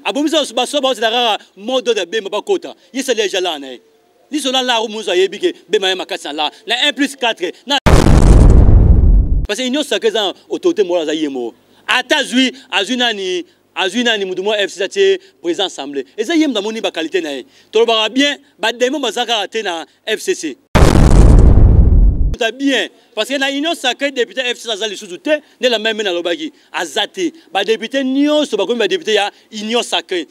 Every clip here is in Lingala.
abomisa baso ba c'est mode de bema bakota yisa déjà là né ni sona la musa yebike bema makasa là la 1+4 na parce que union sacrée dans autorité morale yemo atazui azunani azunani mudumo FCC président assemblée et ça yem dans moni ba qualité na to ba bien ba demo bazaka na FCC bien parce que na union sacrée député FCC azali sous-douté ne la même na lobaki azate ba député nion so ba comme ba député ya union sacrée.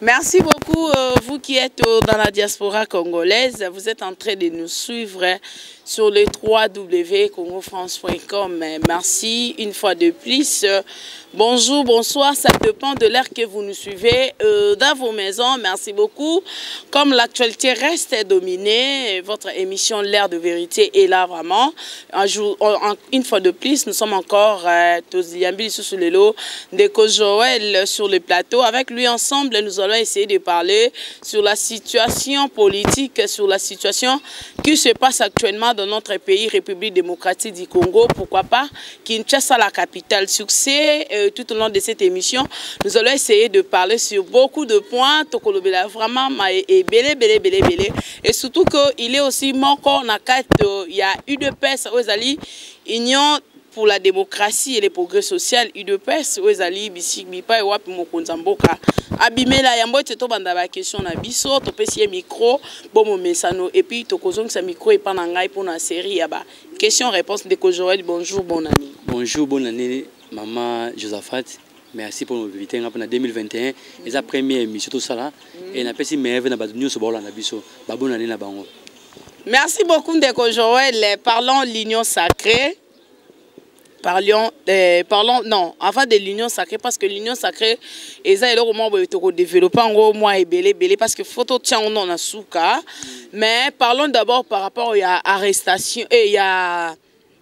Merci beaucoup, vous qui êtes dans la diaspora congolaise. Vous êtes en train de nous suivre sur le www.congofrance.com. Merci une fois de plus. Bonjour, bonsoir, ça dépend de l'heure que vous nous suivez dans vos maisons. Merci beaucoup. Comme l'actualité reste dominée, votre émission L'Heure de Vérité est là vraiment. Une fois de plus, nous sommes encore sous le lot de Joël sur le plateau. Avec lui ensemble, nous allons essayer de parler sur la situation politique, sur la situation qui se passe actuellement dans notre pays, République démocratique du Congo. Pourquoi pas Kinshasa, la capitale. Succès. Tout au long de cette émission, nous allons essayer de parler sur beaucoup de points. Tokolobela vraiment belé. Et surtout qu'il est aussi manquant na carte. Il y a UDPS Ozali, Union pour la démocratie et le progrès social. UDPS Ozali bisik bipa et wap mokonzamboka. Abimela yambo te to banda ba question na biso to pesi micro bomo mesano et puis to kozong sa micro et pas ngai pour na série yaba. Question réponse de Joël. Bonjour, bonne année. Bonjour, bonne année. Maman Josaphat, merci pour nous inviter en 2021. Et la première émission tout ça là. Et na pesi merve na badunyo so bola na biso. Ba bonne année na bango. Merci beaucoup Ndeko Joël. Parlons l'union sacrée. Parlons non, avant de l'union sacrée parce que l'union sacrée eza eloko mo bo to développer ngo moi et belé parce que photo tient on na souka. Mais parlons d'abord par rapport à arrestation et il y a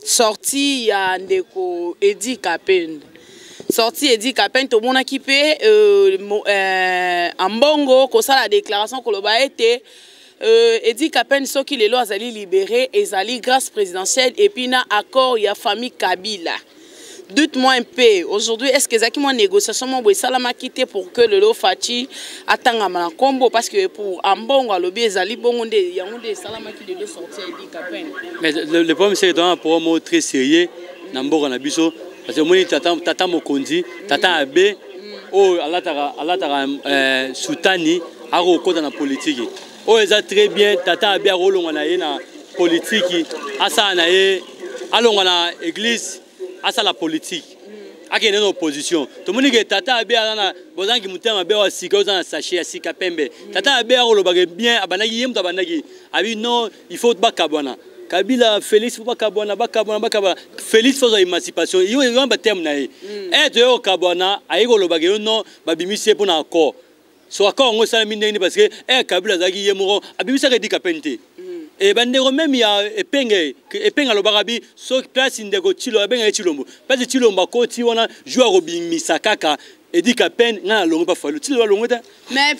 sorti ya Ndeko Edi Kapen. Sorti Edi Kapen to mona kipe ambongo ko ça la déclaration ko loba été Edi Kapen soki lelo azali libéré ezali grâce présidentielle et puis na accord ya famille Kabila. Dites-moi un peu, aujourd'hui, est-ce que Zaki moi négociation moi salama quitté pour que le lo Fati attanga ma combo parce que pour ambongo alobi ezali bongo nde yango salama qui de sortir Edi Kapen. Mais le problème c'est dans un problème très sérieux na mboka na biso parce que moni tata mokonzi tata abe o alatara soutani aro kota na politique. O eza très bien tata abe rolonga na ye na politique asa na ye alonga na église asa la politique. Ake neno opposition. To moni ke tata abe ana bozangi mutema abe wa sika ozana sachet ya sika pembe. Tata abe rolobage bien abanaki yem tabanaki. Abi non, il faut bakabwana. Kabila Félix faut bakabwana. Félix faut émancipation. Yo yo ba terme na ye. Et to kabwana ayiko lobage non babimise pour na accord. So accord ngo sala minene parce que Kabila zaki yemoro abimisa ke dikapente. Et bandeko même ya epenga lobarabi so place ndeko tilo benga tilombo parce que tilomba ko ti wana joueur obimisa kaka Edi Kapen na longo ba falu tilo longo ta mais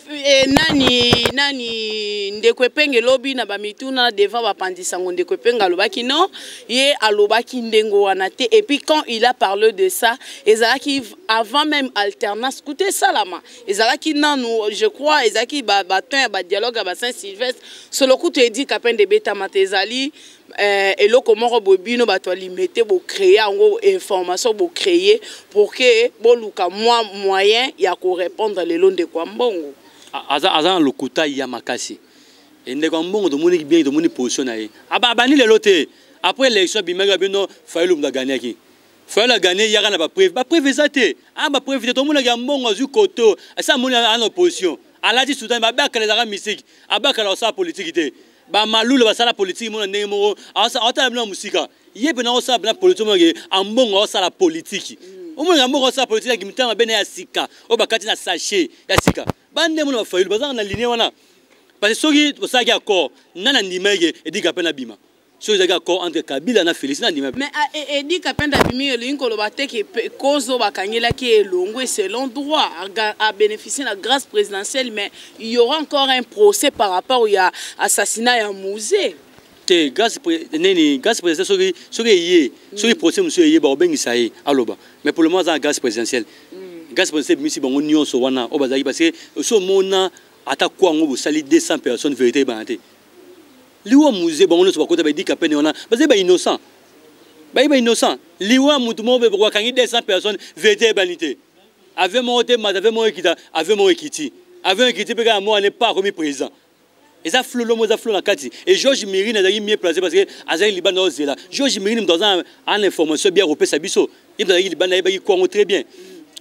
nani ndeko epenga lobi na ba mituna devant ba pandisa ngo ndeko epenga lobaki non ye alobaki ndengo wana te et puis quand il a parlé de ça ezalaki avant même alternance écoutez ça là ma ezalaki nanu je crois ezalaki ba dialogue ba Saint-Sylvestre solo kutu Edi Kapen de beta matezali et là comment bobino bato limité bo créer en information bo créer pour que bo luka moyen ya ko répondre les lots de Kwambongo azan lokuta ya makasi et ndeko Kwambongo to moni bien to moni position na ye abani le loté après l'élection bimega bino fayulu mda gagner ki fayulu gagner ya na ba preuve zate ba preuve to moni ya Mbongo zu koto ça moni en opposition aladi soudan ba bakala za musique abakala sa politique te ba malulu ba sala politique mona ndenge moko ata na musika yebe na osa na politique moke ambongo osala politique omona ambongo osala politique ki mitama bene ya sika o bakati na sachet ya sika bande mona fayulu bazanga na ligne wana parce que soki osala ki accord nana ndimege Edi Kapen na bima so ils accord entre Kabila na Félix na ndimege mais Edi Kapen da bimi linko lo bateke kozo bakangela ki elongo selon droit à bénéficier de la grâce présidentielle mais il y aura encore un procès par rapport à assassinat à musée. te grâce présidentielle soki procès monsieur yé ba obengisa ye aloba mais pour le moment ça grâce présidentielle grâce présidentielle misi bango nyonso wana obazaki parce que so mona ata kwa ngo sali 200 personnes vérité banate liwa musée bango nyonso bakota ba dika pene wana parce que ba innocent liwa mutu mo be kwa kangi 200 personnes vérité banité avec mon thème avec mon ekita avec mon ekiti avec un ekiti peka moi n'est pas comme président. Et ça flou l'homme, ça flou la carte. Et Georges Mérine a mieux placé parce que Azaï Liban est là. Georges Mérine dans un information bien repéré Sabiso. Il a Liban il quoi très bien.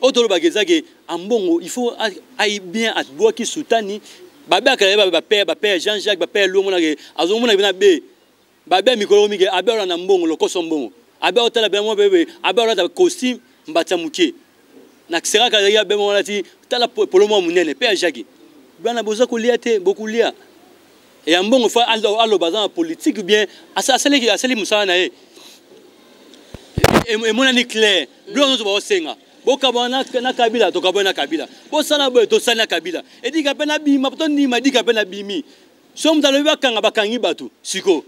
Autre bagage que en bon il faut aille bien à boire qui soutani. Baba Kaleba père Jean-Jacques père l'homme là azo mona bina be. Baba mikolo mi ke abela na mbongo loko sombongo. Abela otala be mo bebe abela ta costume mbata muke. Na sera ka ya be mo la ti tala polo mo munene père Jacques. Bana boza ko liate beaucoup lia. Et un bon fois allo bazan politique bien asali musana e mon ani clair blanc zo ba senga boka bana na kabila to kabona kabila bo sana bo to sana kabila et dit kapena bima to ni ma dit kapena bimi so mutalo bakanga bakangi batu siko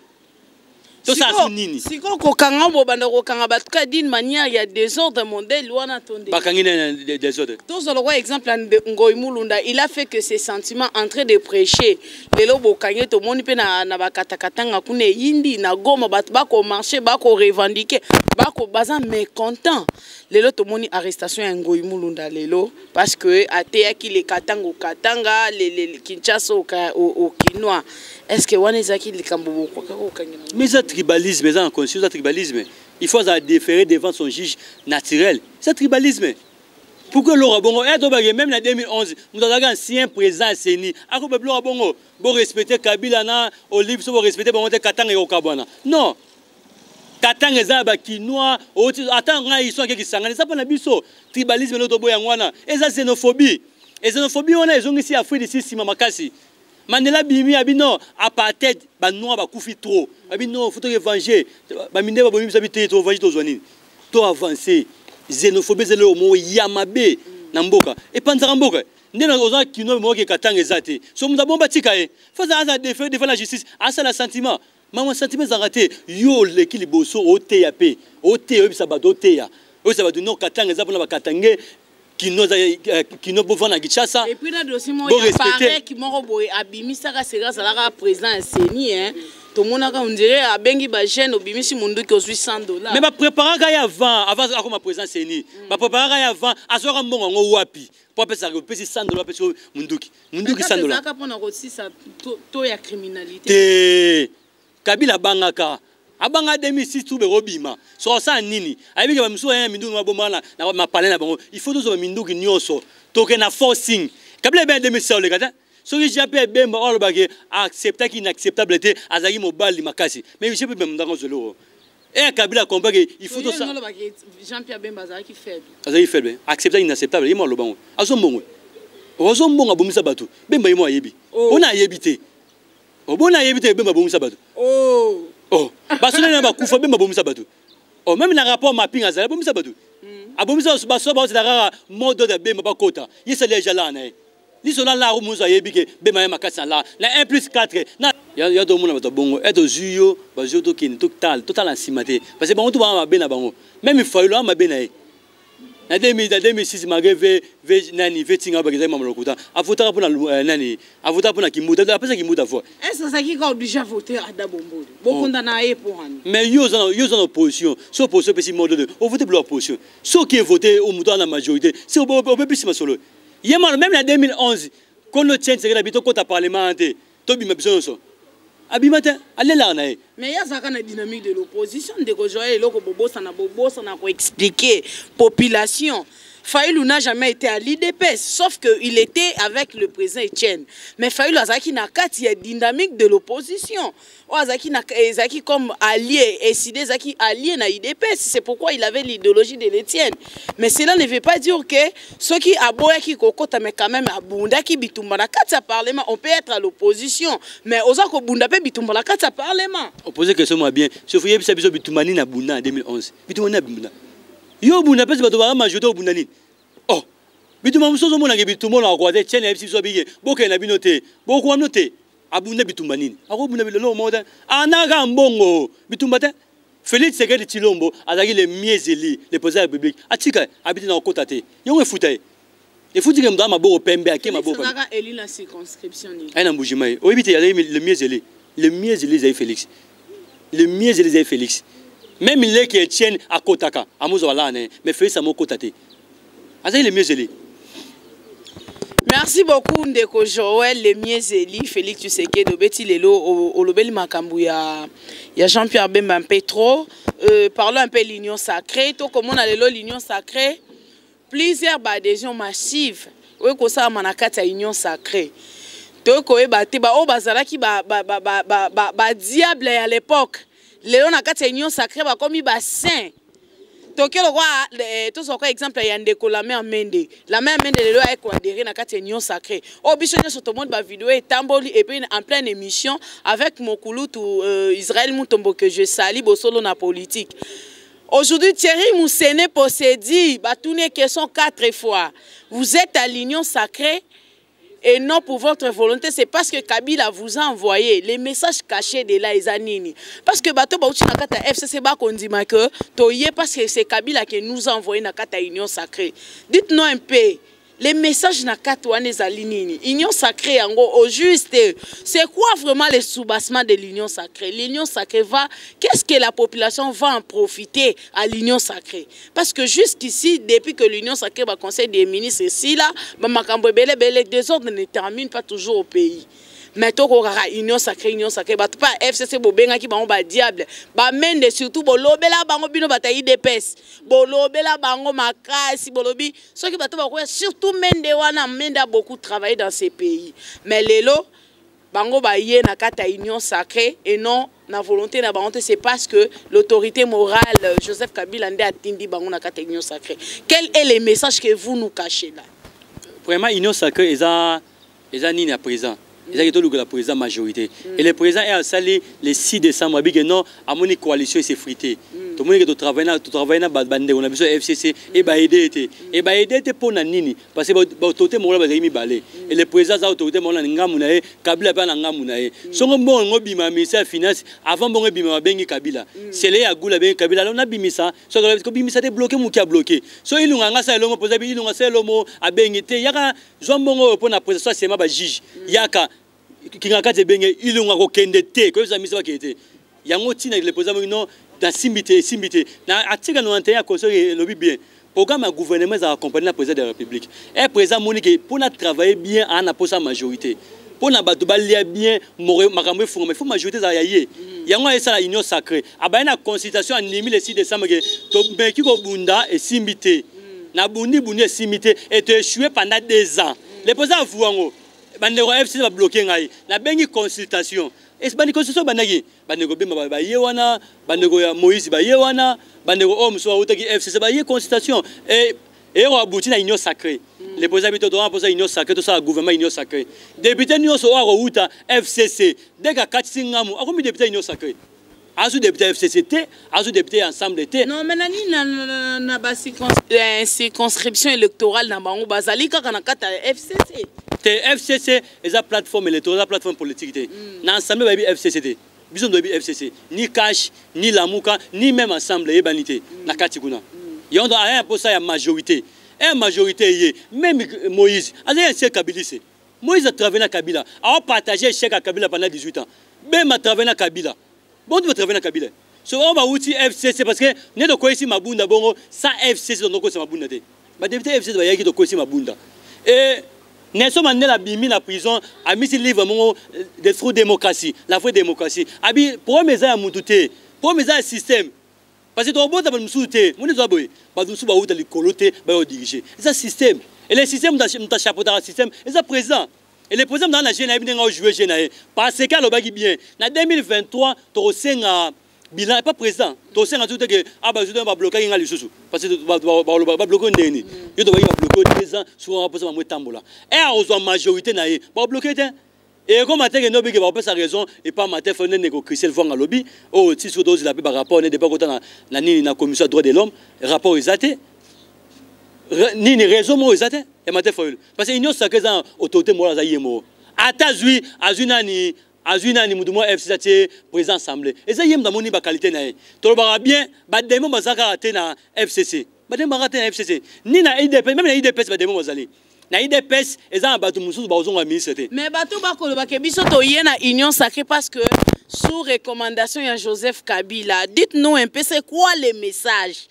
to sa nini siko ko kanga bo banda ko kanga batuka d'une manière il y a des ordres mondiaux wana tonde bakangi des ordres to zo le exemple Ngoy Mulunda il a fait que ses sentiments en train de prêcher lelo bo kangi to moni pe na bakatakatanga kune yindi na goma batu bako marcher bako revendiquer bako bazan mécontent lelo to moni arrestation ya Ngoy Mulunda lelo parce que ateya ki le katanga le Kinshasa au Kinois est-ce que wana ezaki likambo boko ko kangi mais ça tribalisme mais en conscience tribalisme il faut ça déférer devant son juge naturel c'est tribalisme pourquoi Laura Bongo même en 2011 nous avons un ancien président Seni ako be Laura Bongo bo respecter Kabila na Olive so bo respecter Bongo Katanga yo Kabana non Katanga za ba Kinois attends ils sont qui sangana ça pas na biso tribalisme no to boya ngwana et ça xénophobie on a ils ont ici Afrique ici sima makasi Mandela bimi abino apartheid ba noa ba kufi trop abino faut venger ba minde ba bomi sabité to venger to zoni to avancer xénophobie c'est le mot yamabe na mboka et panzara mboka ndena oza kino mo ke katanga ezate so muza bomba tika e faut ça défendre la justice asa la sentiment maman sentiment za raté yo le kiliboso o te ya pe o te yo bisa ba do te ya o sa ba do no katanga za pona ba katange Kino Bovana Gichasa. Et puis là aussi moi il paraît qui m'ont boy abimisa ka sera ça la président Seni hein. Tout le monde on dirait a bengi ba jeune obimisi mundu ki osu $100. Mais ba préparer ka avant comme président Seni. Ba préparer ka avant azora mbongo ngo wapi. Pour pesa ko pesi $100 pesi munduki $100. Ça ka pona aussi ça to ya criminalité. Te Kabila bangaka abanga 2006 tout berobima so ça nini ayibike ba mso ya mindu mabomana na mapale na bango il faut toujours mindu ki nyonso toke na forcing Kabila ben 2006 le kata so ki jape bemba olo bake accepter ki inacceptabilité azaki mobali makasi mais je peux même ndango zolo et Kabila comprend que il faut tout ça Jean-Pierre Bemba azaki faible accepter inacceptable yimo lo bango azombongo abomisa batu bemba yimo ayebi ona ayebite obona ayebite bemba bomisa batu oh, parce que nous avons fait des choses. Oh, même dans le rapport mapping, nous avons fait des choses. Abomisa basoba c'est la mode de bema bakota. Il c'est déjà là né. Li sona la ru muza yebike bema makasa là. Na 1+4. Na ya do mona bato bongo et to zuyo bazo to kin total en simate. Parce que bango to ba bena bango. Même il faut lo ma bena. Na 2006 mageve nani vetinga ba gezama molokuta. Avota pour nani. Avota pour na kimuta. Après ça kimuta fo. Est-ce ça qui a déjà voté à Dabombo? Beaucoup d'anaïe pour han. Mais yo en opposition. So opposition petit mode de. On vote pour l'opposition. Ceux qui voté au mouton la majorité, c'est au peu plus solo. Yema même en 2011 quand le tient c'est habito kota parlementaire. To bima besoin so. Abimata allez là na. Mais il y a ça la dynamique de l'opposition de Gojoye loko bobo sana ko expliquer population. Faïlou n'a jamais été à l'IDPS, sauf qu'il était avec le président Etienne. Mais Faïlou Azaki n'a qu'à y a dynamique de l'opposition. Azaki n'a Azaki comme allié, et Sidé Zaki allié à l'IDPS. C'est pourquoi il avait l'idéologie de l'Etienne. Mais cela ne veut pas dire que ceux qui aboyent qui kokota mais quand même à Bunda qui bitumba na kata parlement, on peut être à l'opposition. Mais Ozako Bunda peut bitumba na kata parlement. Opposé que moi bien. Sauf que ça biso bitumani na Bunda en 2011. Bitumani na Bunda. Yo buna pesi bato ba majorité au bunda nini oh bituma musozo mona ke bituma na kwate chene fc so biye boke na binote boko amnote abunda bitumba nini akobunda bilelo moda anaka mbongo bitumba te Félix Tshisekedi Tshilombo azaki le miezeli le président de la République atika habite na okota te yongo efuta e futi ke mdama maboko pembe ake maboko naka eli la circonscription ni aina mbujima e oyebite ya le miezeli zai Félix le miezeli zai Félix même les qui tiennent à kotaka amuzo wala ne mais Félix amokota te azaki le miezeli. Merci beaucoup Ndeko Joël le miezeli Félix Tshisekedi obeti lelo olobeli makambu ya Jean-Pierre Bemba Petro parlons un peu l'union sacrée to comme on a lelo l'union sacrée plusieurs adhésions massives oui ko ça manakata union sacrée to ko e ba te ba o bazalaki ba diable à l'époque lelo na kata union sacrée ba komi ba saint. Toké le roi, tout ce exemple, il y a un déco la mère Mende. La mère Mende, le roi est condamné dans la union sacrée. Au bichonnier sur tout le monde, ma vidéo est tamboli et puis en pleine émission avec mon couloutou Israël Moutombo que je salue au solo na politique. Aujourd'hui, Thierry Moussene possédé, batourné question 4 fois. Vous êtes à l'union sacrée. Et non pour votre volonté, c'est parce que Kabila vous a envoyé les messages cachés de la Izanini. Parce que bateau bauchi na kata FCC ba kondima que toye parce que c'est Kabila qui nous a envoyé na kata union sacrée. Dites-nous un peu les messages na kata wane zalinini. Union sacrée en gros au juste. C'est quoi vraiment le soubassement de l'union sacrée? L'union sacrée va qu'est-ce que la population va en profiter à l'union sacrée? Parce que jusqu'ici depuis que l'union sacrée va conseil des ministres ici là, makambo bele désordre ne termine pas toujours au pays. Mais to ko kaka union sacrée ba pas FCC bobenga ki bango ba diable ba mende surtout bolobela bango bino bata IDPS bolobela bango makasi bolobi ceux qui bato ba surtout mende wana mende a beaucoup travaillé dans ces pays mais lelo bango ba yé na kata union sacrée et non na volonté na bango c'est parce que l'autorité morale Joseph Kabila ndé atindi bango na kata union sacrée. Quel est le message que vous nous cachez là? Vraiment union sacrée eza nini à présent. Ils ont la présidente majorité. Et le président est installé le 6 décembre. Il dit non, à mon coalition, c'est frité. Tout le monde qui travaille dans bande, on a besoin de FCC et aider. Et aider pour Nani. Parce que l'autorité morale va balé. Et le président de l'autorité morale n'a pas Kabila pas n'a pas. Son bon bima ministère finance avant bon bima bengi Kabila. C'est les agoula bengi Kabila. On a bimisa. So que bimisa est bloqué ou qui a bloqué. So il nous a ça l'homme posé il nous a ça l'homme à bengi te. Yaka zombongo pour la présidence c'est ma juge. Yaka Kinga bengi ilunga ko kende te ko zamisa ba kete yango tina le président non dans simbité na article 91 conseil lobby bien programme à gouvernement za accompagner le président de la République et président monique pour na travailler bien en a sa majorité pour na bato balia bien makambo mais faut majorité za yaye yango esa la union sacrée aba na consultation en 6 décembre to benki ko bunda et simbité na bundi simbité et te échoué pendant 2 ans le président vuango bandeko FCC va bloquer ngai na bengi consultation et bandi consultation bandaki bandeko bemba ba yewana bandeko ya Moïse ba yewana bandeko omso utaki FCC ba ye consultation et on abouti na union sacrée les présidents bito doit poser union sacrée tout ça gouvernement union sacrée député union so wa uta FCC deka katsingamu akomi député union sacrée azu député FCCT azu député ensemble té non mais nani na ba circonscription électorale na bango bazali kaka na kata FCC FCC est la plateforme électorale, la plateforme politique. N'ensemble baby FCC. Bisous de FCC. Ni cash, ni Lamouka, ni même ensemble et banité. Na katikuna. Y on doit rien pour ça y a majorité. Et majorité même Moïse. Allez un chèque Kabila. Moïse a travaillé na Kabila. A partagé chèque à Kabila pendant 18 ans. Même a travaillé na Kabila. Bon tu vas travailler na Kabila. So on va outil FCC parce que ne de quoi ici mabunda bongo ça FCC donc quoi c'est mabunda té. Ba député FCC va y a qui de quoi ici mabunda. Et Nelson Mandela bimi la prison a mis ce livre de faux démocratie, la vraie démocratie. Abi pour mes à mutute, pour mes à système. Parce que robot a mutute, mon les aboy, ba nous ba outa li coloter, ba diriger. C'est un système. Et le système dans chapeauter un système, est à présent. Et le président dans la jeune a bien jouer jeune parce que le bagi bien. Na 2023, to senga bilan n'est pas présent. To senga tout que aba je dois bloquer ngali susu parce que ba bloquer ndeni. Yo doit bloquer 2 ans sur un poste ma tambola. Et à aux majorité na ba bloquer et comme matin que no bigi ba sa raison et pas matin faut négo Christelle Vanga lobby oh si sur dose la ba rapport ne pas content na nini na commission droits de l'homme rapport exaté ni raison mo exaté et matin faut parce que union sacrée autorité morale za yemo ata azui nani mutumo FCC président assemblée et ça yem damoni ba qualité na to ba bien ba demo bazaka te na FCC ba demo bazaka te na FCC ni na IDP même na IDP ba demo bazali na IDP eza batu mususu ba ozonga ministre te mais batu ba koloba ke biso to yena union sacrée parce que sous recommandation de Joseph Kabila, dites-nous un peu c'est quoi les messages,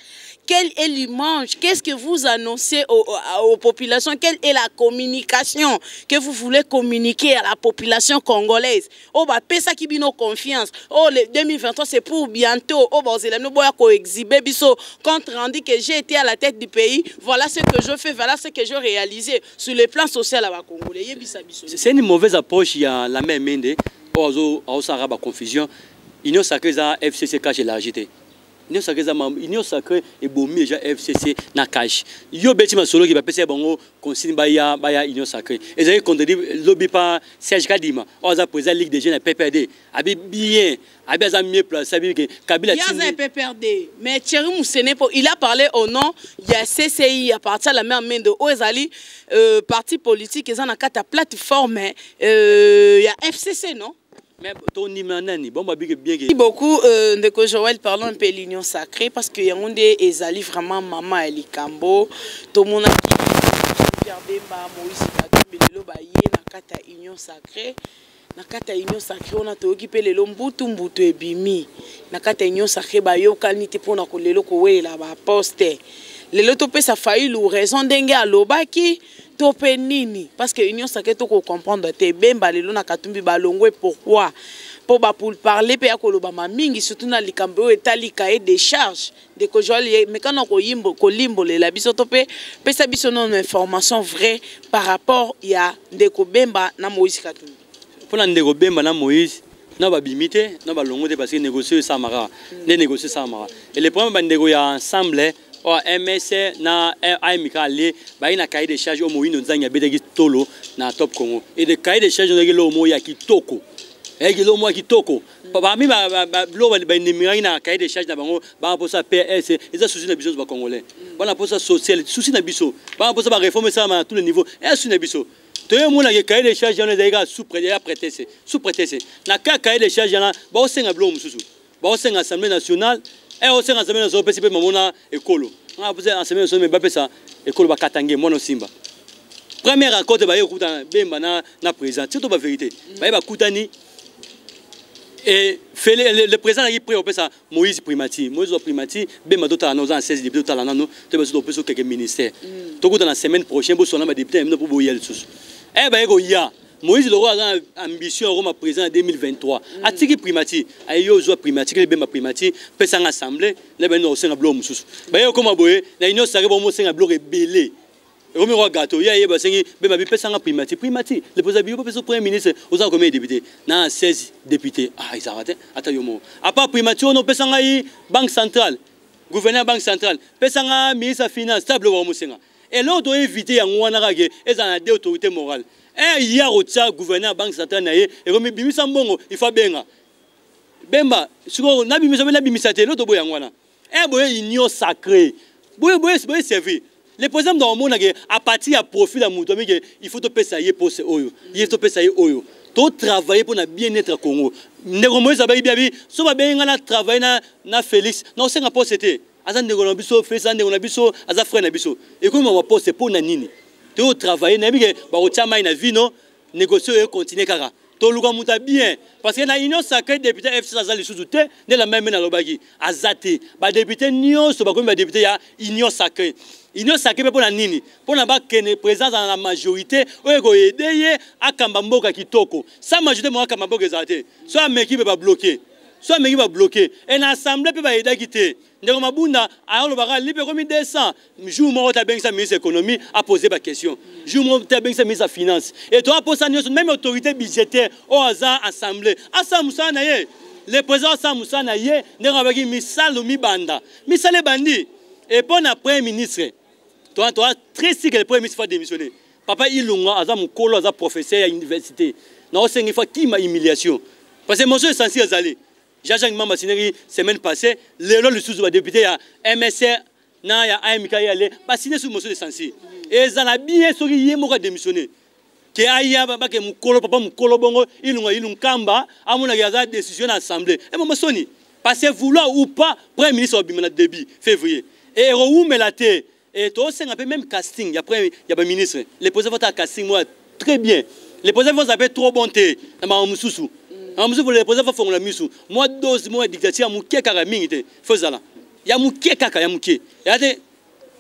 quel est l'image, qu'est-ce que vous annoncez aux populations, quelle est la communication que vous voulez communiquer à la population congolaise. Oh bah pesa qui bino confiance. Oh le 2023 c'est pour bientôt. Oh bah zelano boya ko exhiber biso compte rendu que j'ai été à la tête du pays. Voilà ce que je fais, voilà ce que je réalisé sur le plan social à la Congolais. C'est une mauvaise approche, il y a la même mende. Au Araba confusion, Union sacrée za FCC cache l'argité. Union sacrée za Union sacrée et bomi déjà FCC na cache. Yo beti ma solo qui va passer bango consigne baya Union sacrée. Et ça contredit lobby par Serge Kadima. On a président Ligue des jeunes à PPRD. Abi bien, abi za mieux place, abi que Kabila Tindi. Il y a PPRD, mais Thierry Moussene il a parlé au nom il y a CCI à partir de la même main de Oezali parti politique ils ont une plateforme il y a FCC non? Merci beaucoup de Joël, parlons un peu de l'union sacrée parce que Yaoundé et Zali vraiment maman et Kambo tout le monde a regardé Moïse Katumbi na kata union sacrée na kata union sacrée on a tout occupé le mbutu et bimi na kata union sacrée ba yo kanité pour na ko lelo ko wela ba poste lelo to pe sa failli ou raison dengue alobaki topé nini parce que union sacrée to ko comprendre te bemba lelo na katumbi balongwe pourquoi pour parler pe akoloba mingi surtout na likambo etali cahier des charges de ko jolie mais quand on ko yimbo ko limbo le la biso topé pe sa biso non information vraie par rapport ya ndeko bemba na Moïse Katumbi pour ndeko bemba na Moïse na ba bimité na ba longo de parce que négocier ça mara les négocier ça mara et les problèmes bandeko ya ensemble o MSC na AMIKA ali ba ina cahier des charges au moino nzanya bedeki tolo na top Congo et de cahier des charges ndeki lo mo ya kitoko et ki lo mo kitoko ba mi ba lo ba nimira na cahier des charges na bango ba pour ça PS et ça souci na biso ba congolais ba pour ça social souci na biso ba pour ça ba réformer ça à tous les niveaux et souci na biso to yo mo na cahier des charges na ndeka sous prétexte na cahier des charges na ba osenga blo mususu ba osenga assemblée nationale et au sein de l'Assemblée nationale, on peut mamona écolo. On a posé l'Assemblée nationale, mais ça écolo va katangue mono simba. Première rencontre, bah écoute, bemba na président. C'est tout la vérité. Bah va koutani et le président a pris au ça Moïse Primati. Moïse Primati, bemba d'autres nos ans 16 députés d'autres nous, tu vas sur peut quelques ministères. Tout dans la semaine prochaine, vous serez député, même pour vous y aller tous. Eh bah écoute, ya. Moïse Leroy a ambition Roma président en 2023. Atiki primati, ayo zo primati, que bemba primati, pesa en assemblée, les ben no senga blo mususu. Ba yo koma boye, na union sacrée bo mo senga blo rebelle. Romi roi gâteau, ya ba sengi bemba bi pesa en primati, le président bio pesa premier ministre, aux a combien de députés? Na 16 députés. Ah, ils arrêtent. Ata yo mo. À part primati, on pesa ngai banque centrale. Gouverneur banque centrale, pesa ngai ministre des finances, stable bo mo senga. Et là on doit éviter ya ngwana rage, et ça a des autorités morales. Et il y a aussi gouverneur banque centrale et comme bimisa mbongo il faut benga bemba siko na bimisa na bimisa te loto boya ngwana e boye union sacrée boye servi le président dans monde à partir à profit la muto mais il faut te payer pour ce oyo il faut te payer oyo to travailler pour na bien-être Congo ndeko moyo sabayi biabi so ba benga na travailler na Félix non c'est nga posté azan ndeko na biso Félix ndeko na biso aza frère na biso et comme on poste pour na nini to travailler na bige ba otiama na vino négocier et continuer kaka to luka muta bien parce que na union sacrée député FC azali sous-douté ne la même na lobaki azate ba député nyonso ba komi ba député ya union sacrée pour na nini pour na ba kene présence dans la majorité o ko aider akamba mboka kitoko sa majorité mo akamba mboka ezate so ameki ba bloquer et l'assemblée peut pas aider quitter ndeko mabunda ayolo baka lipe komi 200 jour mo ta benga ministre économie a posé ba question jour mo ta benga ministre finance et toi pour ça même autorité budgétaire au hasard assemblée asa musana ye le président asa musana ye ndeko baki misalo mibanda misale bandi et pour na premier ministre toi très si que le premier ministre va démissionner papa ilunga aza mukolo aza professeur à université na osengi fa ki ma humiliation parce que monsieur essentiel azali Jean-Jacques Mamba Sinéri semaine passée le sous député à MSC na ya AMIKA yale ba signé sous monsieur de Sansi et ça a bien souri yé mo démissionner ke aya ba ke mukolo papa mukolo bongo ilungamba amona ya décision à l'Assemblée et maman soni parce que vouloir ou pas premier ministre au début février et roumelaté et toi c'est un peu même casting après il y a pas ministre les posés votre casting moi très bien les posés vous avez trop bonté na mamususu amusu pour les posés font la musu moi 12 mois dictature muke kaka mingite fozala ya muke kaka ya muke et ate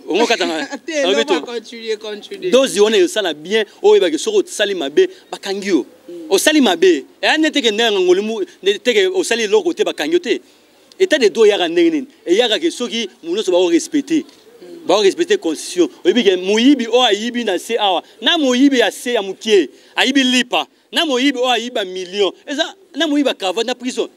on va continuer. Dozi on est ça là bien. Oh il va que sur sali mabe bakangio. Au sali mabe. Et ane teke nenga ngolimu teke au sali loko te bakangiote. Et t'as des deux yara nengen. Et yara que ceux qui mouno se va respecter. Va respecter constitution. Et puis que moyibi o ayibi na se awa. Na moyibi a se ya mukie. Ayibi lipa. Na moyibi o ayiba million. Et ça na moyiba cravate na prison.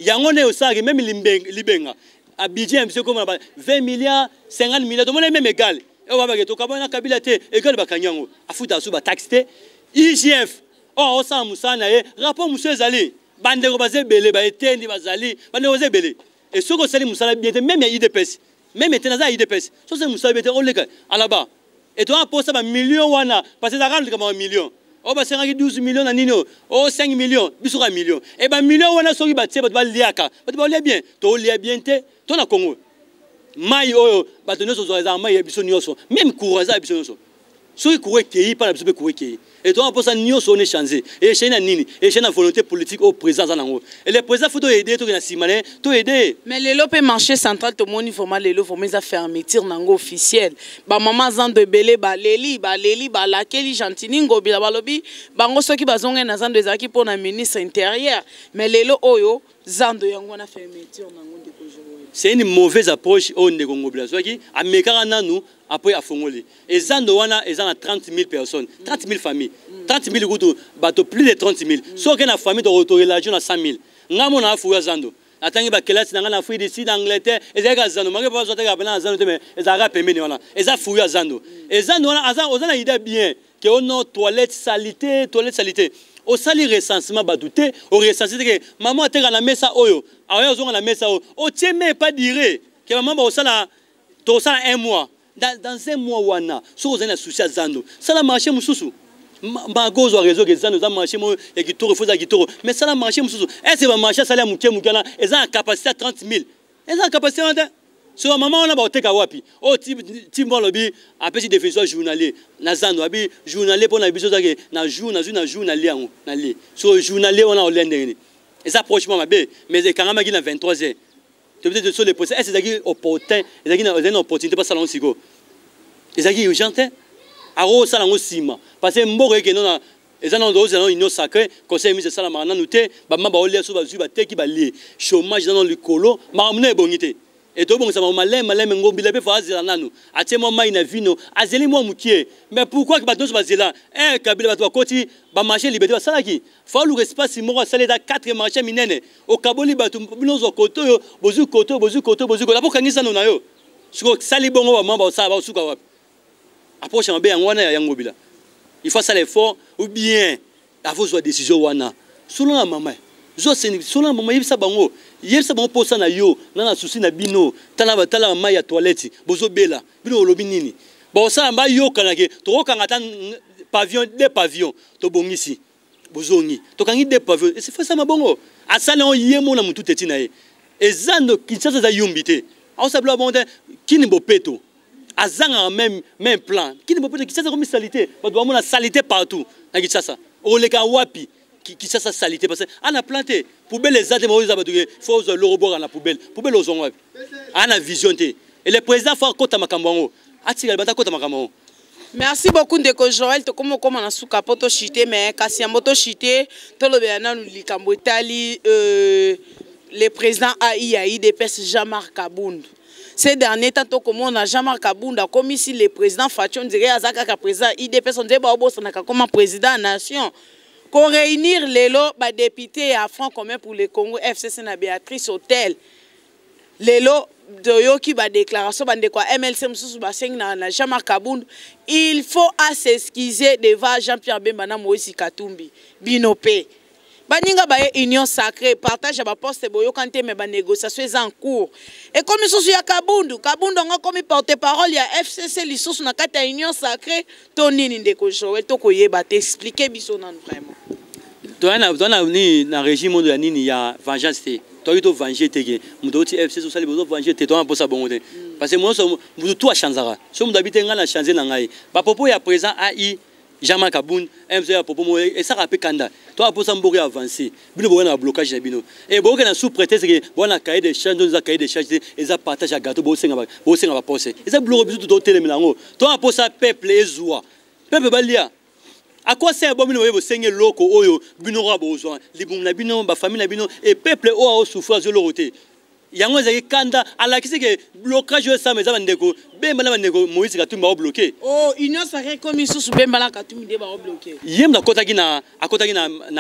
Yangone au sagi même libenga. À budget, monsieur, comme 20 milliards, 50 milliards, tout le monde est même égal. Et on va dire, Kabana Kabila, égal Bakanyango, à foutre sous taxé, IGF, oh, ça, Moussa, rapport, monsieur Zali, Bandero Bazé Belé, Baétendi Bazali, Bandero Belé. Et ce que c'est Moussa, bien, même il y a IDPS, même il y a IDPS, ce c'est Moussa, bien, on les gars, à là-bas. Et toi, pour ça, un million, parce que ça rentre comme un million. Oh, bah, c'est 12 millions à Nino. Oh, 5 millions, bisous un million. Et ben, million, on a sorti, bah, tu vas liaka. Bah, tu vas lier bien. Tu lier bien, tu as Congo. Maï, oh, bah, tu n'as pas maï, bisous nyoso. Même courage, bisous nyoso. Ceux qui courent qui pas la bisous qui. Et toi, pour ça, nyoso, on est changé. Et chez Nini, et chez la volonté politique au président Zanango. Et les présidents, il faut aider, tout le tout aider. Mais les lopes marché central, tout le monde, il faut mal les lots, il faut mettre fermeture nango officiel. Bah, maman, zan de belé, bah, leli, bah, laquelle gentiningo, bah, balobi, bah, on qui bazonga, nazan de zaki pour la ministre intérieur. Mais les lots, oyo, zan de yango, on a fermeture nango de kojo. C'est une mauvaise approche au Négongo Blazo qui a mécarana nous après à Fongoli. Et Zandoana ils ont 30 000 personnes, 30 000 familles, 30 000 gouttes, bateau plus de 30 000. Sauf qu'une famille de retour la à 100 000. Nous avons fouillé Zando. Attendez que la dans la fouille d'ici d'Angleterre, et les gars Zando, malgré pas sortir à Zando, mais ils ont rappelé voilà. Ils ont fouillé Zando. Et Zando on a une idée bien que on a toilette salité. Au sali recensement badouté au recensé que maman a la mesa oyo ayo zonga la mesa oyo o tieme pas dire que maman ba au sala to sala un mois dans un mois wana so ozana souci à Zando sala marché mususu ba gozo réseau que Zando za marché mo ya kitoro foza kitoro mais sala marché mususu est-ce ba marché sala muke mukana eza capacité à 30 000 eza capacité sur un moment on a battu kawapi oh timbo lobby a petit défenseur journalier na Zando abi journalier pour na biso za que na journalier na li sur journalier on a olendeni et ça prochement mabe mais quand même na 23h tu peut-être sur les procès est-ce que opportun est-ce que une opportunité pas salon sigo est-ce que urgent aro salon sima parce que mboko ke non et ça nous avons une sacrée conseil ministre sala marana nouté ba mamba olia so ba zu ba teki ba li chômage dans le colo maramne bongité. Et tout bon ça m'a malem ngombi la pe faza nanu atie mo mai na vino azeli mo mukie mais pourquoi que bato bazela kabila bato koti ba marché liberté ba salaki fa lu espace mo sala da 4 marché minene o kaboli bato binozo koto bozu koto la bokangisa no na yo siko sali bongo ba mamba sa ba suka wapi approche mabe ngwana ya ngobila il faut ça l'effort ou bien avoir une décision wana selon la maman selon la maman yebisa bango yebisa bango posa na yo na souci na bino tala mai ya toilette bozo bela bino olobi nini ba osala mba yo kanake to kanga tan pavillon deux pavillons to bongisi bozongi to kangi deux pavillons et c'est fait ça mabongo asala on yemo na mutu teti na ye ezando kinshasa za yumbite a sabla bonde kini bopeto azanga même plan kini bopeto kinshasa comme salité ba doit mona salité partout na kinshasa oleka wapi qui ça salité parce que on a planté poubelle les autres mais il faut le robot dans la poubelle aux on a vision et le président faut kota makambo atira bata kota makambo. Merci beaucoup Ndeko Joël to comme na suka poto chité mais kasi ya moto chité to lo bena likambo etali le président AIDPS Jean-Marc Abound. Ces derniers temps, comme on a Jean-Marc Abound, comme ici le président Fatou, on dirait Azaka président IDPS, on dirait comme président de la nation. Qu'on réunir les lots députés à Front commun pour le Congo, FCC na Béatrice Hôtel. Les lots de Yoki ba déclaration de quoi MLC Moussou Baseng na Jean-Marc Abound, il faut s'excuser devant Jean-Pierre Bemba na Moïse Katumbi, Binopé. baninga baye union sacrée partage ba poste boyo kanté mais ba négociation est en cours et comme lisusu ya Kabundu nga comme porte-parole ya FCC lisusu na kata union sacrée to nini ndeko Joël to koyeba te expliquer biso nan vraiment toana ni na régime de nini ya vengeance te to venger te ke mudoti FCC so sali bozo venger te to posa bongo te parce que moi so mudu tout a chanzara so mudu habite nga na changer na ngai ba popo ya présent AI Jean-Marc Kaboun, MC à propos et ça rappelle Kanda. Toi, pour ça, on peut avancer. Bino, on a un blocage de bino. Et bon, on a sous prétexte que on a cahier des charges, on a cahier des charges, et ça partage à gâteau, bon, c'est un poste. Et ça bloque tout d'autres éléments. Toi, pour ça, peuple et joie. Peuple balia. À quoi c'est un bon bino, vous seignez loco, oyo, bino rabozo, libum na bino, ba famille na bino, et peuple o a souffert de l'autorité. Yango zaki kanda ala kisi ke blocage ça mais ça bandeko bemba na bandeko Moïse Katumbi ba bloqué oh union sacrée comme isusu bemba la Katumbi de ba bloqué yem na kota ki na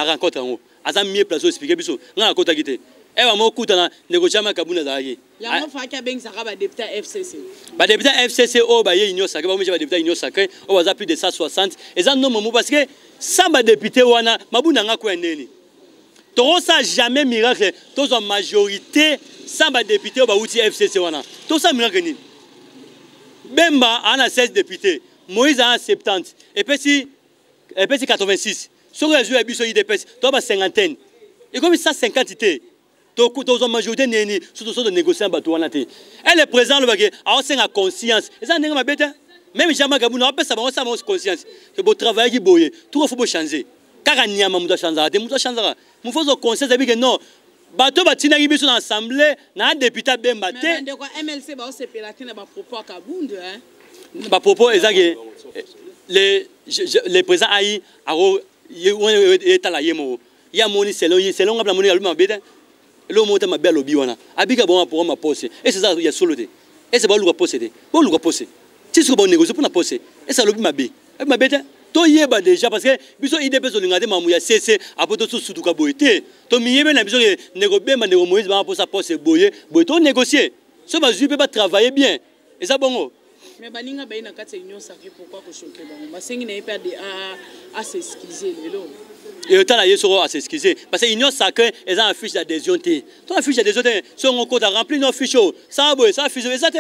rencontre ngo aza mieux place expliquer biso nga kota ki te e ba mo kuta na négociation Kabuna zaki yango fa ka beng saka ba député FCC ba député FCC o ba ye union sacrée ba mo ba député union sacrée o baza plus de 160 et ça non mo parce que ça ba député wana mabuna nga ko ndeni to ça jamais miracle to en majorité sans ba député ou ba outil FCC wana tout ça miracle ni Bemba a 16 députés Moïse a 70 et puis 86 sur les yeux abisso IDPS to ba cinquantaine et comme ça 50 ité to en majorité neni surtout de négocier ba to wana te elle est présent le bagé a senga conscience et ça n'enga bête même jamais Gabuna on peut ça conscience que beau travail qui boyer tout faut changer car nyama muda changer te muda changer mu faut conscience abi que non bato batina ki biso na assemblée na député Bemba te mais ndeko MLC ba osepela te na ba propos Kabundu hein ba propos ezaki les présidents ai aro etala yemo ya moni selon ngapla moni aluma beta lo mota mabe lobi wana abika bon pour ma poste et c'est ça il y a solo te et c'est ba luka poste te bo luka poste ti ce que bon négocier pour na poste et ça lobi mabe beta to yeba déjà parce que biso IDP so lingate mamu ya CC apoto so sutuka boyete to miyebe na biso nego Bemba nego Moïse ba pour sa poste boye to négocier so ba jupe ba travailler bien et ça bongo mais baninga ba ina kati union sacrée pourquoi ko choquer bango ba sengi na perd à s'excuser lelo et tala yeso à s'excuser parce que union sacrée ils ont une fiche d'adhésion te to une fiche d'adhésion te so on code remplir nos fiches ça boye ça fiche ça te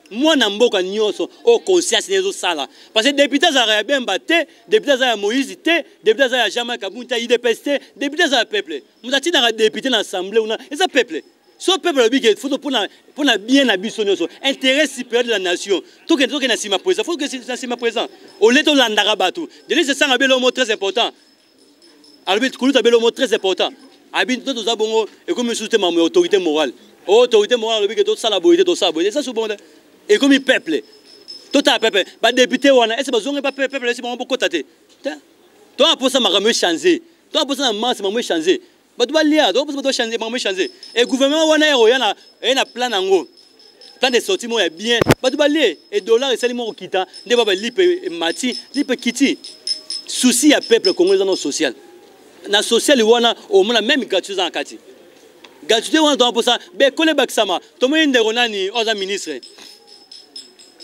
moi na mboka nyonso o conscience nezo sala parce que député za Bemba te député za Moïse te député za Jean-Marc Kaboun te IDPS te député za peuple muzati na député na assemblée una et ça peuple so peuple bi que faut pour na bien na biso nyonso intérêt supérieur de la nation tout que na sima présent faut que na sima présent au leto landara batu de c'est ça ngabelo mot très important albit kuluta belo mot très important abin to za bongo et comme soutien ma autorité morale le bi que tout ça la boyé tout ça boyé ça souvent et comme peuple tout à peuple ba député wana est-ce bazonga pas peuple c'est bon beaucoup taté toi pour ça m'a changer toi pour ça m'a changer ba tu ba lia toi pour ça changer m'a changer et gouvernement wana na plan ngo plan de sortie mo bien ba tu ba lia et dollar et salimo kita ne ba lipe mati lipe kiti souci à peuple congolais dans social na social wana au moins même gratuité en kati gratuité wana pour ça be kole baksama to mo ndeko nani oza ministre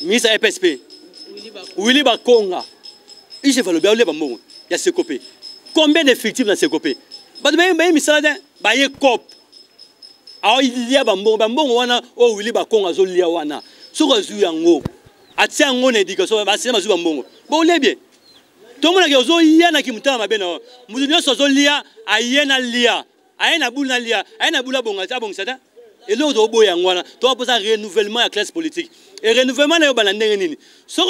FSP Willy Bakonga il se fait le bien le bambon il y a ce copé combien d'effectifs dans ce copé ba de misala ba ye cop ah il y a bambon wana o Willy Bakonga zo lia wana so ko zu yango atia ngo na éducation ba sema zu bambon bon le bien to mona ke zo yana ki mutama mabe na muzu nyoso zo lia ayena lia ayena bula lia ayena bula bonga ta bonga ça et là on boya ngwana to pour ça renouvellement à classe politique et renouvellement na yo bana ndenge nini so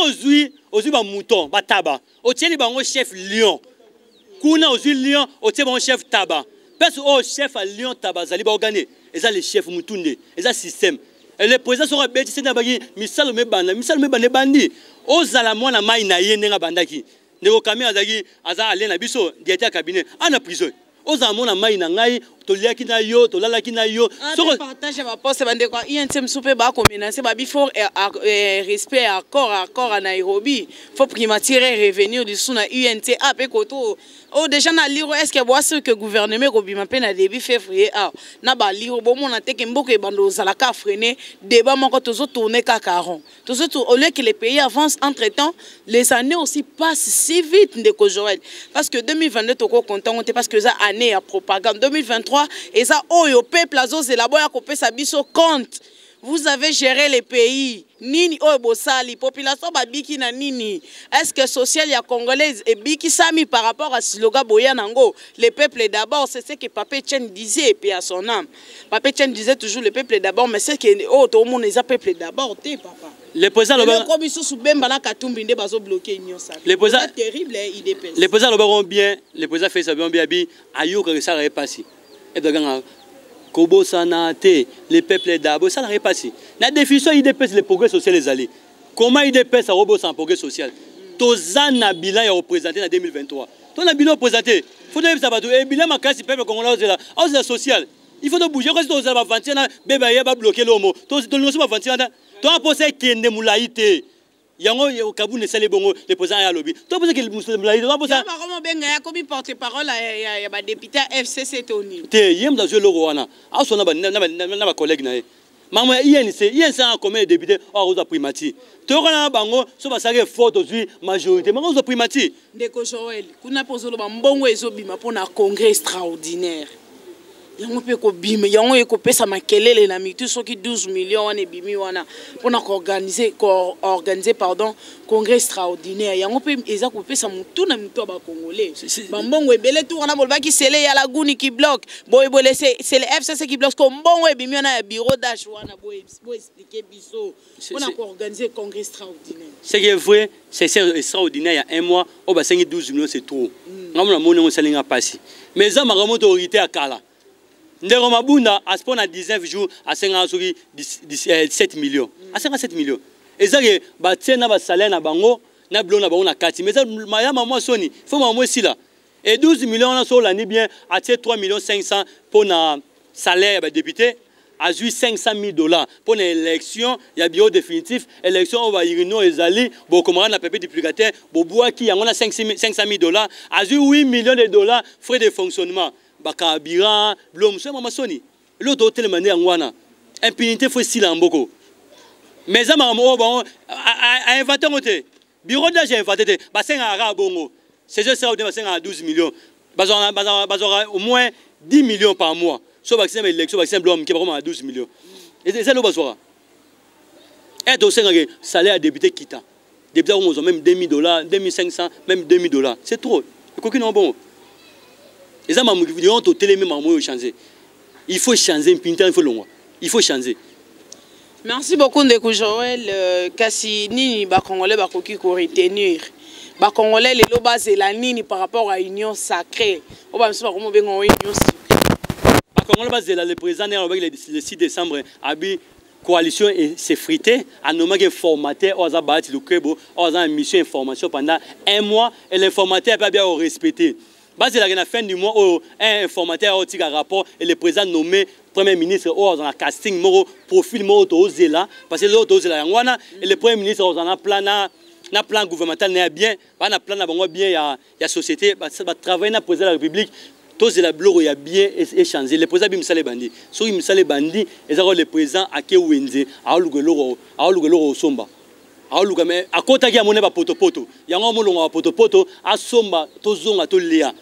ozui ba mouton ba taba o tieli bango chef lion kuna ozui lion o tieli bango chef taba parce au chef à lion taba zali ba organiser et ça les chefs mutunde et ça système et les présidents sont bêtis c'est na bagi misalo me bana bandi o zala mwana mai na ye ndenga bandaki ndeko kamia azaki aza aller na biso directeur cabinet ana prison o zala mwana mai na ngai to liaki na yo to lalaki na yo so partage ba poste bande quoi INTM soupe ba ko menacer ba before respect accord à Nairobi faut primatirer revenir du sous na UNT pe koto o déjà na liro est-ce que boisse que gouvernement ko bima pe na début février na ba liro bo mona te ke mboko e bando zala ka freiner débat moko tozo tourner ka caron tozo au lieu que les pays avancent entre-temps les années aussi passent si vite ndeko Joël parce que 2022 to ko content parce que ça année à propagande. 2023, et ça, oh, yo peuple, c'est la boya kopé sa biso compte. Vous avez géré les pays. Nini oh bosali population babiki na nini. Est-ce que social ya congolaise et biki sami par rapport à slogan Boyanango, le peuple d'abord, c'est ce que Pape Etienne disait et puis à son âme. Pape Etienne disait toujours le peuple d'abord, mais c'est que oh tout le monde est peuple d'abord, t'es papa. Les présidents le comme ils sont sous Bemba na Katumbi ne bazo bloquer union ça. Les présidents terrible IDPS. Les présidents le bien, les présidents fait ça bien bi ayo que ça repassé. Et de Kobo Sanate, les peuples d'abord, ça n'arrive pas si. La définition IDPS, le progrès social les alliés. Comment IDPS a robot sans progrès social? Tozana bilan est représenté en 2023. Ton bilan représenté. Il faut que ça va tout. Et bilan ma classe peuple congolais là, c'est social. Il faut bouger. Quand tu vas avancer na bébé va bloquer l'homme. Ton ne pas avancer na. Toi penser que ne moulaïté. Yango au Kabou ne sale bongo les présidents à lobby. Toi penser que le moulaïté. Toi penser. Comment benga ya comme porte-parole ya ba député FCC Tony. Te yem dans le logo wana. A sona na collègue na. Maman INC en commun député au primati. Tu as bango so ba sage faute aussi majorité. Maman au primati. Ndeko Joël, kuna pozolo ba mbongo ezobima pona congrès extraordinaire. Yango pe ko bima, yango e ko pesa makelele na mitu soki 12 millions wana bimi wana pona ko organiser pardon congrès extraordinaire. Yango pe eza ko pesa mutu na mitu ba congolais. Ba mbongo ebele tout wana bolba ki sele ya la guni qui bloque. Boy bolé c'est le FCC qui bloque ko mbongo e bimi wana ya bureau d'achat wana boy expliquer biso pona ko organiser congrès extraordinaire. Ce qui est vrai, c'est extraordinaire il y a un mois, on va 12 millions c'est trop. Ngam na mona on salinga passi. Mais ça ma remonte autorité à Kala. Ndero Mabunda a spon à 19 jours à 17 millions. À 57 millions. Et ça que ba tiena ba salaire na bango na blona bango na kati. Mais ça maya maman soni, faut maman aussi là. Et 12 millions on a sur l'année bien à 3 millions 500 pour na salaire ba député à 500 000 $ pour l'élection, il y a bio définitif, élection on va y no ezali, bo comment na pépé duplicataire, bo bois qui on a 500 000 $, à 8 millions de dollars frais de fonctionnement. Bakabira, blom, c'est maman soni. L'autre hôtel mané en wana. Impunité faut si l'amboko. Mais ça m'a bon a inventé côté. Bureau de j'ai inventé. Bassin arabe bongo. C'est juste ça au bassin à 12 millions. Bazora au moins 10 millions par mois. Soit vaccin élection vaccin blom qui est vraiment à 12 millions. Et c'est le bazora. Et au sein salaire à député quitta. Député on même $2 000, 2500, même $2 000. C'est trop. Coquin non bon. Et ça, il faut changer, il faut changer. Merci beaucoup, Ndeko Joël. Kasi nini ba Congolais ba koki ko retenir. Ba Congolais les lobas et la nini par rapport à union sacrée. On va me dire comment bien union sacrée. Ba Congolais ba zela le président le 6 décembre abi coalition et s'effriter à nommer un formateur aux abat le kebo aux en mission information pendant un mois et l'informateur pas bien respecté. Base la fin du mois un informateur a tiré un rapport et le président nommé premier ministre dans un casting moro profil moro là parce que l'autre là et le premier ministre dans un plan gouvernemental n'est bien pas un plan na bien il y a société va travailler na président de la République tous la bloc il y a bien échangé le président bimsale bandi so bimsale bandi et ça le président akewenze a lugelo somba aoluka mais akota ki amone ba potopoto yango molongo ba potopoto asomba tozonga to lia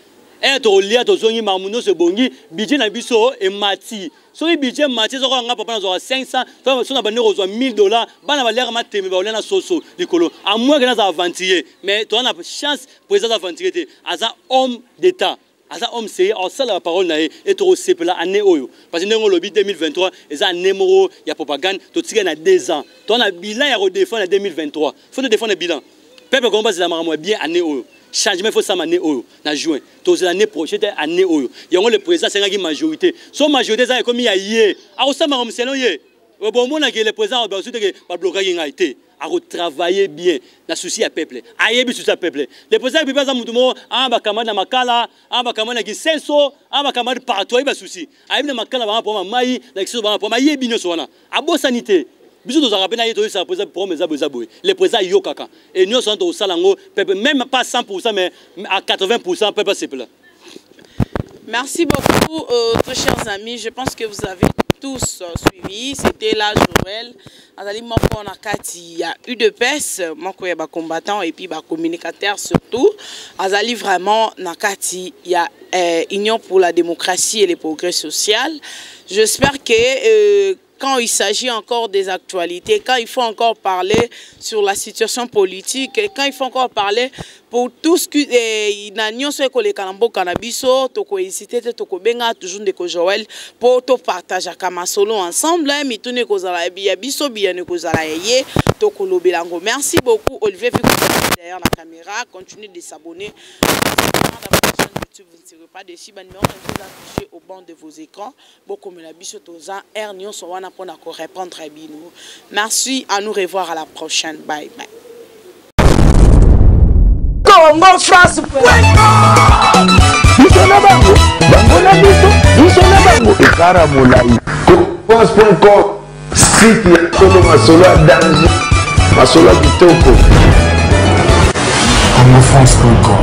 to lia tozongi mamuno se bongi budget na biso e mati so budget mati zo nga papa na zo 500 so na banero zo $1000 bana ba lera mateme ba olena soso likolo a moins que na za aventurer mais to na chance président aventurer te aza homme d'état Asa homme c'est en ça la parole na et trop simple la année oyo parce que nous le 2023 et année moro il y a propagande tout tika na 2 ans ton a bilan ya redéfendre en 2023 faut défendre le bilan peuple combat c'est la maramo bien année oyo changement faut ça année oyo na juin tous l'année prochaine année oyo yango le président c'est une majorité son majorité ça comme il y a hier a ça maramo c'est non hier bon mona que le président ba ensuite que ba bloquer nga été à travailler bien na souci à peuple ayebi souci à peuple les présidents bi baza mutu mo amba kamana na makala amba kamana ki senso amba kamana partout ayebi souci ayebi na makala ba pour mai na kiso ba pour ayebi nyo sona abo sanité biso to zapena yeto ça président pour mes abozaboy les présidents yo kaka et nous sommes au salango peuple même pas 100% mais à 80% peuple c'est peuple. Merci beaucoup très chers amis, je pense que vous avez tous suivis. C'était là Joël. Azali moko na kati il y a UDPS, moko ya ba combattant et puis ba communicateur surtout. Azali vraiment na kati il y a Union pour la démocratie et le progrès social. J'espère que quand il s'agit encore des actualités, quand il faut encore parler sur la situation politique, quand il faut encore parler pour tout ce qui est n'anion sur les calambo cannabiso, toko hésiter, toko benga toujours de Joël pour to partager comme solo ensemble, mais tout ne kozala biso bien ne kozala yé toko lobelango. Merci beaucoup Olivier derrière la caméra, continuez de s'abonner. Vous ne tirez pas de si numéro vous affichez au banc de vos écrans. Beaucoup de la biche toza Ernion sont wana pour répondre très bien. Merci, à nous revoir à la prochaine. Bye bye. Congo France. France.com site ya solo masolo ya danger masolo ya kitoko. Congo France.com